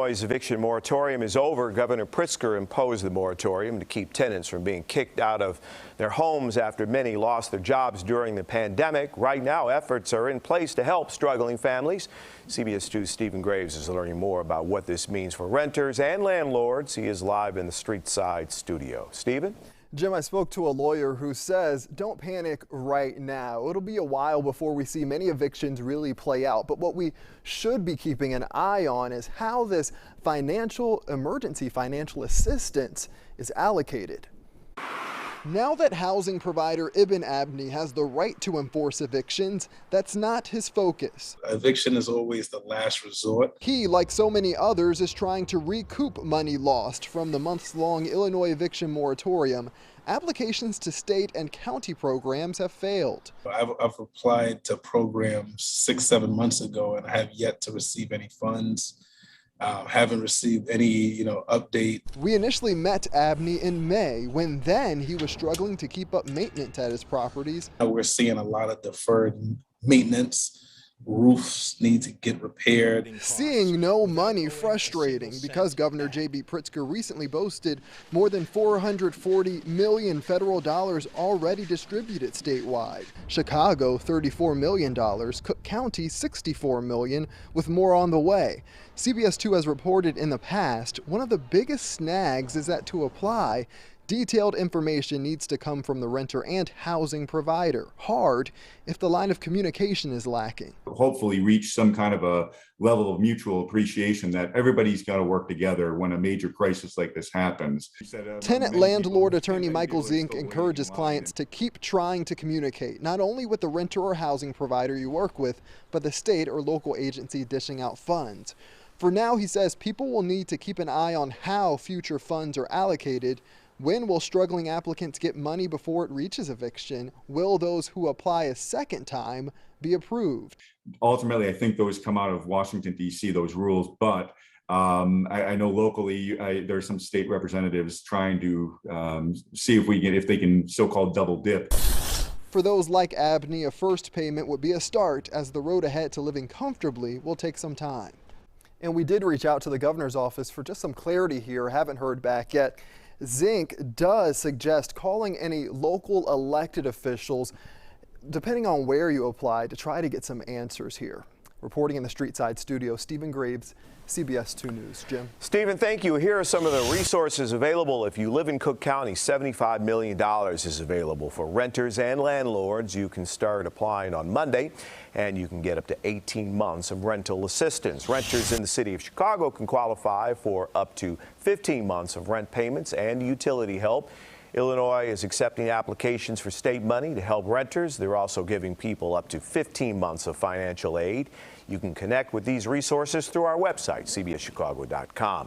Illinois' eviction moratorium is over. Governor Pritzker imposed the moratorium to keep tenants from being kicked out of their homes after many lost their jobs during the pandemic. Right now, efforts are in place to help struggling families. CBS 2's Stephen Graves is learning more about what this means for renters and landlords. He is live in the Street Side studio. Stephen? Jim, I spoke to a lawyer who says don't panic right now. It'll be a while before we see many evictions really play out. But what we should be keeping an eye on is how this emergency financial assistance is allocated. Now that housing provider Ibn Abney has the right to enforce evictions, that's not his focus. Eviction is always the last resort. He, like so many others, is trying to recoup money lost from the months-long Illinois eviction moratorium. Applications to state and county programs have failed. I've applied to programs 6-7 months ago and I have yet to receive any funds. Haven't received any, update. We initially met Abney in May, when then he was struggling to keep up maintenance at his properties. We're seeing a lot of deferred maintenance. Roofs need to get repaired. Seeing no money frustrating because Governor J.B. Pritzker recently boasted more than $440 million federal dollars already distributed statewide. Chicago, $34 million, Cook County, $64 million, with more on the way. CBS 2 has reported in the past, one of the biggest snags is that to apply, detailed information needs to come from the renter and housing provider. Hard if the line of communication is lacking. Hopefully reach some kind of a level of mutual appreciation that everybody's got to work together when a major crisis like this happens. Tenant landlord attorney Michael Zink encourages clients to keep trying to communicate, not only with the renter or housing provider you work with, but the state or local agency dishing out funds. For now, he says people will need to keep an eye on how future funds are allocated. When will struggling applicants get money before it reaches eviction? Will those who apply a second time be approved? Ultimately, I think those come out of Washington, D.C., those rules, but I know locally there's some state representatives trying to see if they can so-called double dip. For those like Abney, a first payment would be a start, as the road ahead to living comfortably will take some time. And we did reach out to the governor's office for just some clarity here. Haven't heard back yet. Zink does suggest calling any local elected officials, depending on where you apply, to try to get some answers here. Reporting in the Street Side studio, Stephen Graves, CBS 2 News. Jim. Stephen, thank you. Here are some of the resources available. If you live in Cook County, $75 million is available for renters and landlords. You can start applying on Monday, and you can get up to 18 months of rental assistance. Renters in the city of Chicago can qualify for up to 15 months of rent payments and utility help. Illinois is accepting applications for state money to help renters. They're also giving people up to 15 months of financial aid. You can connect with these resources through our website, cbschicago.com.